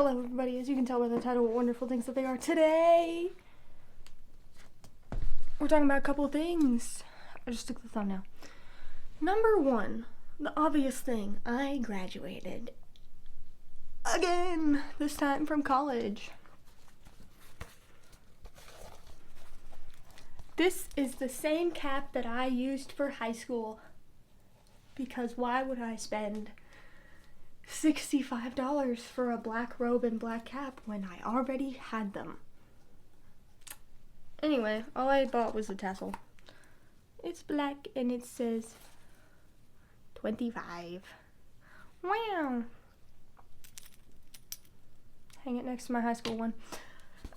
Hello everybody, as you can tell by the title, what wonderful things that they are today. We're talking about a couple of things. I just took the thumbnail. Number one, the obvious thing, I graduated. Again, this time from college. This is the same cap that I used for high school. Because why would I spend $65 for a black robe and black cap when I already had them? Anyway, all I bought was a tassel. It's black and it says 25. Wow. Hang it next to my high school one.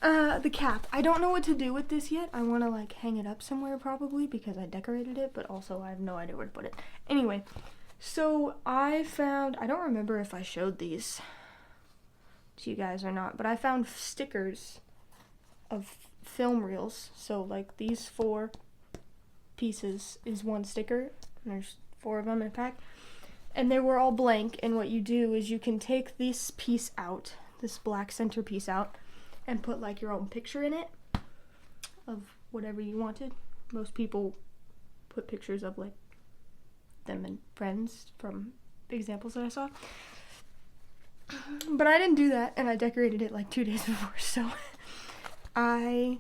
The cap. I don't know what to do with this yet. I want to hang it up somewhere probably because I decorated it, but also I have no idea where to put it. Anyway, so I don't remember if I showed these to you guys or not, but I found stickers of film reels. So these 4 pieces is one sticker, and there's 4 of them in a pack, and they were all blank. And what you do is you can take this piece out, this black center piece out, and put your own picture in it of whatever you wanted. Most people put pictures of them and friends from examples that I saw. But I didn't do that, and I decorated it 2 days before. So I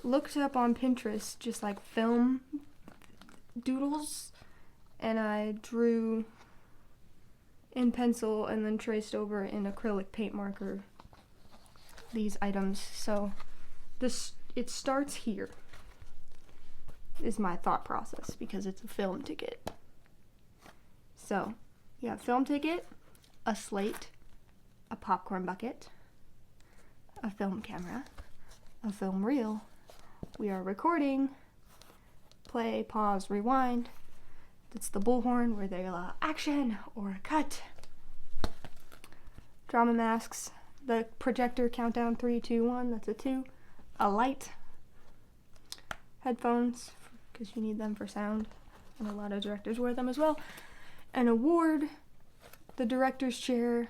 looked up on Pinterest just film doodles, and I drew in pencil and then traced over in acrylic paint marker these items. So it starts here is my thought process because it's a film ticket. So you have film ticket, a slate, a popcorn bucket, a film camera, a film reel. We are recording. Play, pause, rewind. That's the bullhorn where they allow action or cut. Drama masks. The projector countdown 3, 2, 1. That's a 2. A light. Headphones because you need them for sound, and a lot of directors wear them as well. An award. The director's chair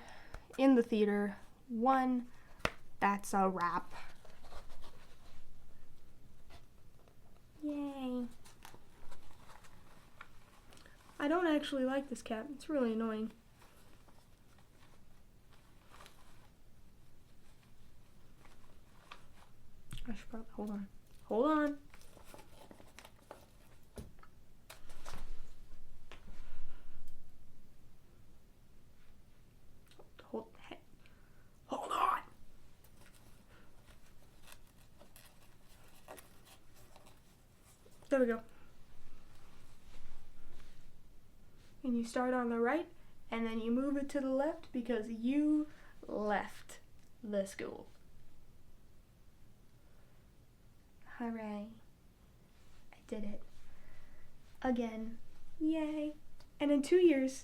in the theater. 1. That's a wrap. Yay. I don't actually like this cap. It's really annoying. I should probably hold on. Hold on. There we go. And you start on the right, and then you move it to the left because you left the school. Hooray. I did it. Again. Yay. And in 2 years,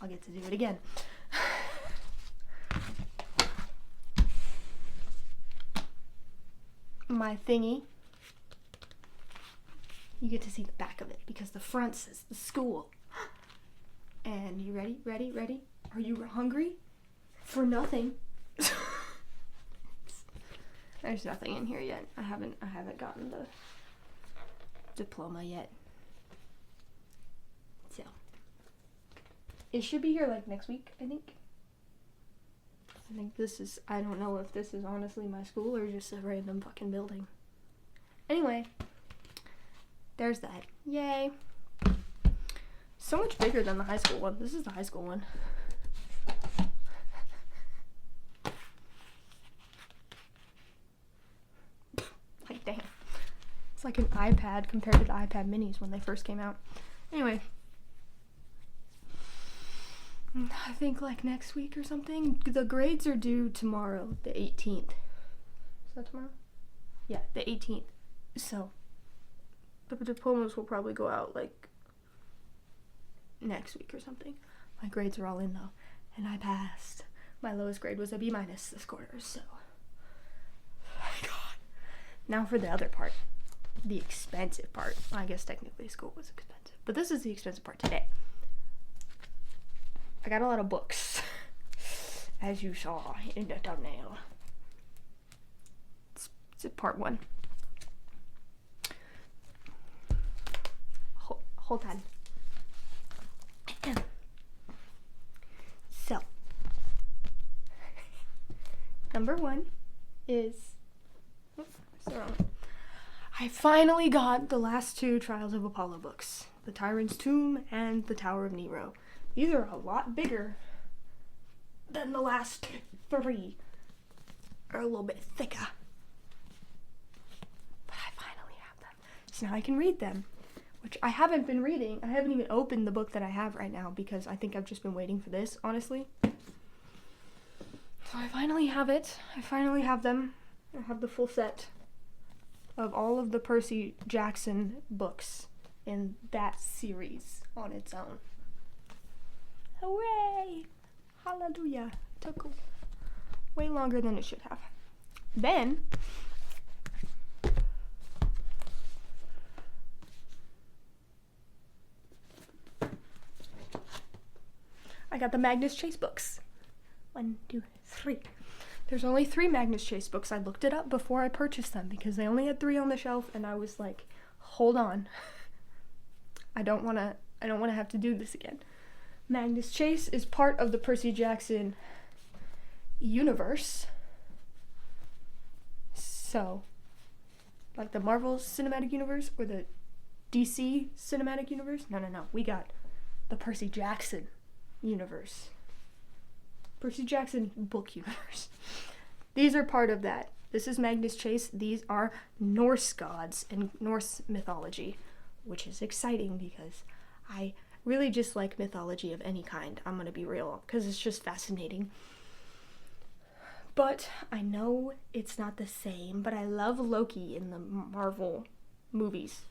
I'll get to do it again. My thingy. You get to see the back of it because the front says the school. And you ready? Ready? Are you hungry? For nothing. There's nothing in here yet. I haven't gotten the diploma yet. So it should be here next week, I think. I don't know if this is honestly my school or just a random fucking building. Anyway, there's that. Yay. So much bigger than the high school one. This is the high school one. Damn. It's like an iPad compared to the iPad minis when they first came out. Anyway. I think next week or something. The grades are due tomorrow, the 18th. Is that tomorrow? Yeah, the 18th. So, the diplomas will probably go out next week or something. My grades are all in though, and I passed. My lowest grade was a B- this quarter, so. God. Now for the other part. The expensive part. I guess technically school was expensive, but this is the expensive part today. I got a lot of books. as you saw in the thumbnail. It's part 1. Hold on. So, number 1 is, I finally got the last 2 Trials of Apollo books, The Tyrant's Tomb and The Tower of Nero. These are a lot bigger than the last 3. Are a little bit thicker. But I finally have them. So now I can read them, which I haven't been reading. I haven't even opened the book that I have right now because I think I've just been waiting for this, honestly. So I finally have it. I finally have them. I have the full set of all of the Percy Jackson books in that series on its own. Hooray! Hallelujah. Took way longer than it should have. Then, I got the Magnus Chase books. 1, 2, 3. There's only 3 Magnus Chase books. I looked it up before I purchased them because they only had 3 on the shelf, and I was like, hold on. I don't want to have to do this again. Magnus Chase is part of the Percy Jackson universe. So, like the Marvel Cinematic Universe or the DC Cinematic Universe? No. We got the Percy Jackson universe. Percy Jackson book universe. These are part of that. This is Magnus Chase. These are Norse gods and Norse mythology, which is exciting because I really just like mythology of any kind. I'm gonna be real, because it's just fascinating. But I know it's not the same, but I love Loki in the Marvel movies.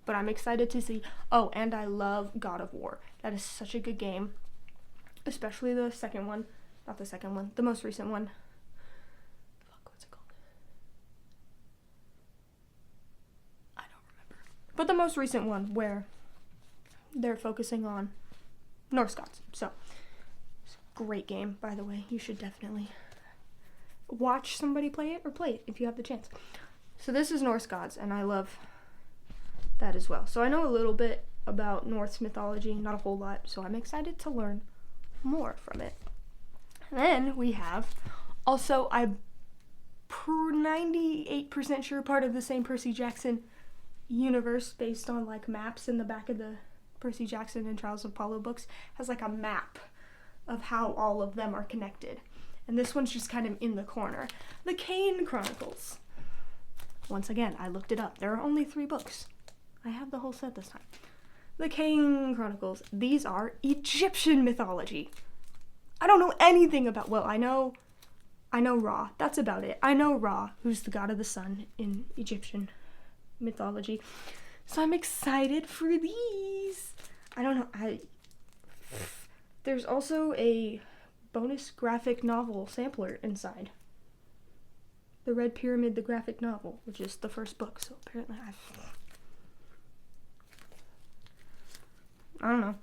But I'm excited to see, and I love God of War. That is such a good game. Especially the second one. Not the second one, the most recent one. What's it called? I don't remember. But the most recent one where they're focusing on Norse gods. So, it's a great game, by the way. You should definitely watch somebody play it or play it if you have the chance. So this is Norse gods, and I love that as well. So I know a little bit about Norse mythology, not a whole lot, so I'm excited to learn more from it. And then we have, also, I'm 98% sure part of the same Percy Jackson universe based on like maps in the back of the Percy Jackson and Trials of Apollo books, has like a map of how all of them are connected. And this one's just kind of in the corner. The Kane Chronicles. Once again, I looked it up. There are only 3 books. I have the whole set this time. The Kane Chronicles. These are Egyptian mythology. I don't know anything about, I know Ra. That's about it. I know Ra, who's the god of the sun in Egyptian mythology. So I'm excited for these. I don't know. There's also a bonus graphic novel sampler inside. The Red Pyramid, the graphic novel, which is the first book. So apparently I don't know.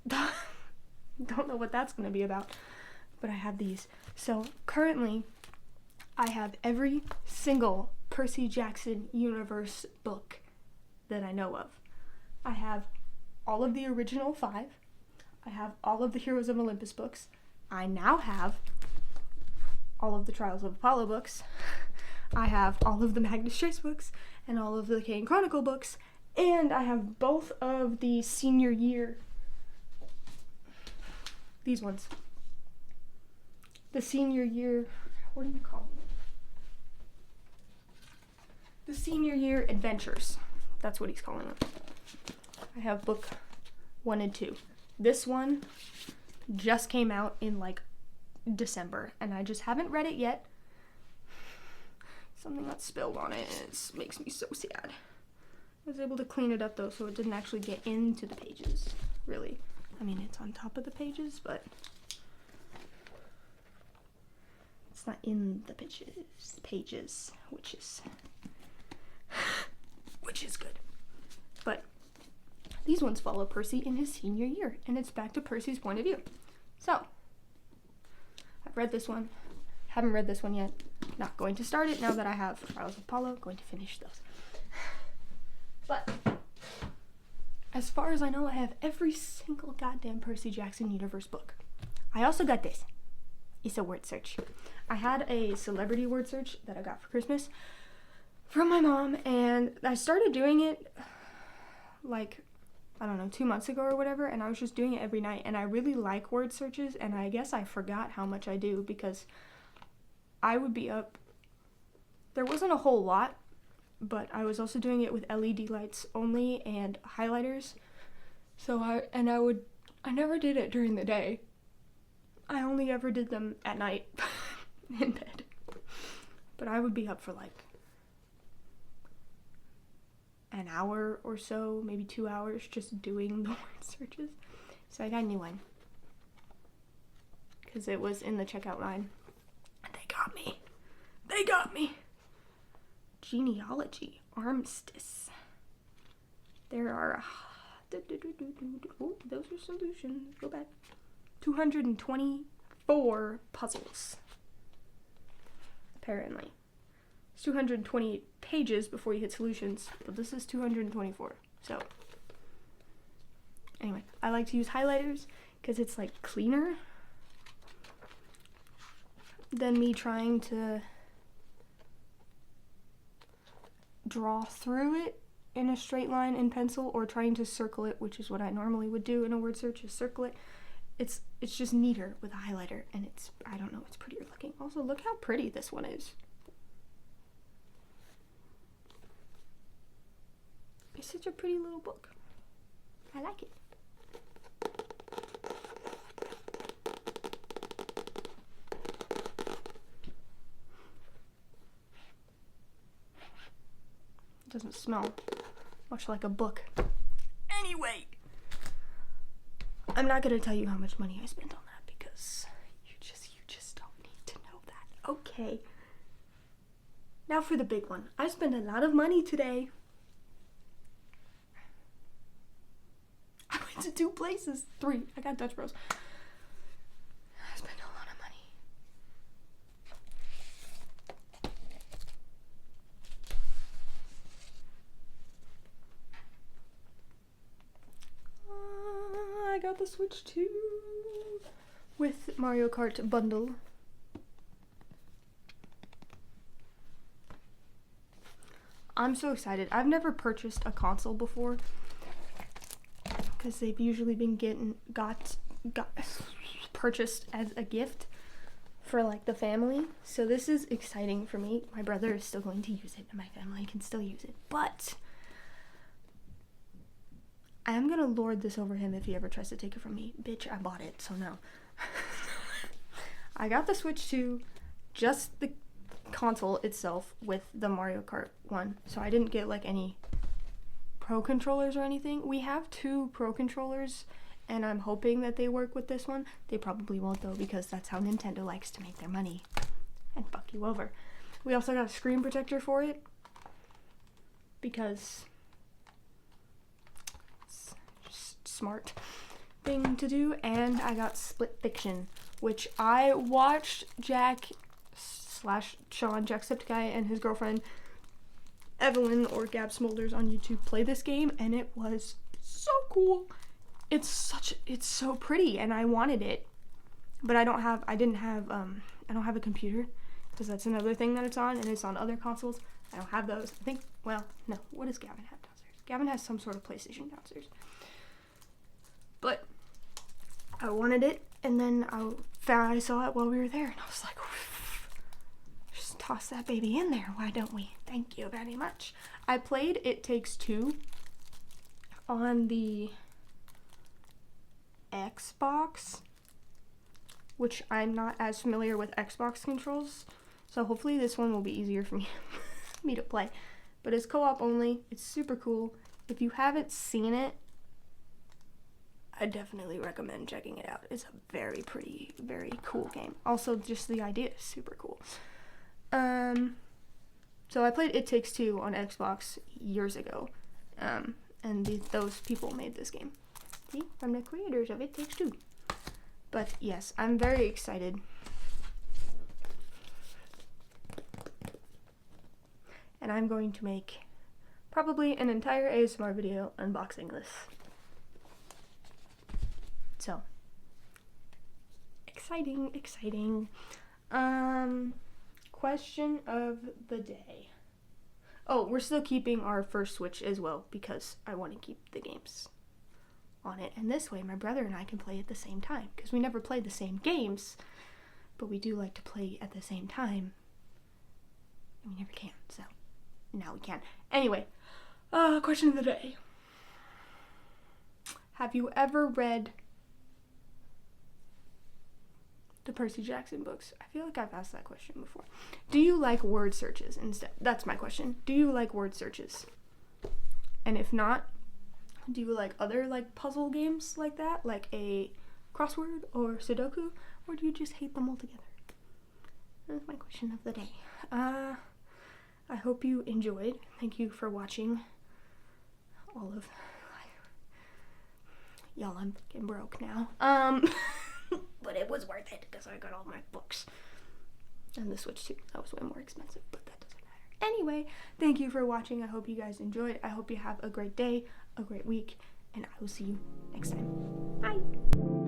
Don't know what that's going to be about. But I have these. So currently, I have every single Percy Jackson universe book that I know of. I have all of the original 5. I have all of the Heroes of Olympus books. I now have all of the Trials of Apollo books. I have all of the Magnus Chase books and all of the Kane Chronicle books. And I have both of the senior year, these ones. The senior year, what do you call them? The senior year adventures. That's what he's calling them. I have book 1 and 2. This one just came out in like December, and I just haven't read it yet. Something got spilled on it, and it makes me so sad. I was able to clean it up though, so it didn't actually get into the pages, really. I mean, it's on top of the pages, but it's not in the pages, which is good. But these ones follow Percy in his senior year, and it's back to Percy's point of view. So, I've read this one. Haven't read this one yet. Not going to start it now that I have Trials of Apollo. Going to finish those. But as far as I know, I have every single goddamn Percy Jackson universe book. I also got this. It's a word search. I had a celebrity word search that I got for Christmas from my mom, and I started doing it like, I don't know, 2 months ago or whatever, and I was just doing it every night, and I really like word searches, and I guess I forgot how much I do, because I would be up, there wasn't a whole lot, but I was also doing it with LED lights only and highlighters, so I never did it during the day. I only ever did them at night in bed, but I would be up for like an hour or so, maybe 2 hours, just doing the word searches. So I got a new one, because it was in the checkout line, and they got me. Genealogy, Armistice. There are, oh, those are solutions, go back. 224 puzzles, apparently. It's 228 pages before you hit solutions, but this is 224, so. Anyway, I like to use highlighters because it's like cleaner than me trying to draw through it in a straight line in pencil, or trying to circle it, which is what I normally would do in a word search, is circle it. It's just neater with a highlighter, and it's, I don't know, it's prettier looking. Also, look how pretty this one is. It's such a pretty little book. I like it. It doesn't smell much like a book. Anyway, I'm not gonna tell you how much money I spent on that, because you just don't need to know that. Okay. Now for the big one. I spent a lot of money today. I went to 2 places. 3. I got Dutch Bros. I spent a lot of money. I got the Switch 2 with Mario Kart bundle. I'm so excited. I've never purchased a console before, because they've usually been got purchased as a gift for like the family. So this is exciting for me. My brother is still going to use it, and my family can still use it, but I am gonna lord this over him if he ever tries to take it from me. Bitch, I bought it, so no. I got the Switch 2, just the console itself with the Mario Kart one, so I didn't get like any Pro controllers or anything. We have 2 Pro controllers, and I'm hoping that they work with this one. They probably won't though, because that's how Nintendo likes to make their money and fuck you over. We also got a screen protector for it, because it's just smart thing to do. And I got Split Fiction, which I watched Jack/Sean, Jacksepticeye, and his girlfriend Evelyn, or Gab Smolders on YouTube, play this game, and it was so cool. It's so pretty, and I wanted it, but I don't have a computer, because that's another thing that it's on, and it's on other consoles. I don't have those. I think, well, no, what does Gavin have downstairs? Gavin has some sort of PlayStation downstairs. But I wanted it, and then I saw it while we were there, and I was like, just toss that baby in there, why don't we? Thank you very much. I played It Takes Two on the Xbox, which I'm not as familiar with Xbox controls, so hopefully this one will be easier for me to play. But it's co-op only. It's super cool. If you haven't seen it, I definitely recommend checking it out. It's a very pretty, very cool game. Also, just the idea is super cool. So I played It Takes Two on Xbox years ago, and those people made this game. See, from the creators of It Takes Two. But yes, I'm very excited and I'm going to make probably an entire ASMR video unboxing this. So, exciting. Question of the day. Oh, we're still keeping our first Switch as well because I want to keep the games on it, and this way my brother and I can play at the same time, because we never play the same games, but we do like to play at the same time, and we never can, so now we can. Anyway, question of the day. Have you ever read the Percy Jackson books? I feel like I've asked that question before. Do you like word searches instead? That's my question. Do you like word searches? And if not, do you like other like puzzle games like that, like a crossword or Sudoku, or do you just hate them altogether? That's my question of the day. I hope you enjoyed. Thank you for watching all of y'all. I'm getting broke now. But it was worth it because I got all my books. And the Switch too. That was way more expensive, but that doesn't matter. Anyway, thank you for watching. I hope you guys enjoyed. I hope you have a great day, a great week, and I will see you next time. Bye!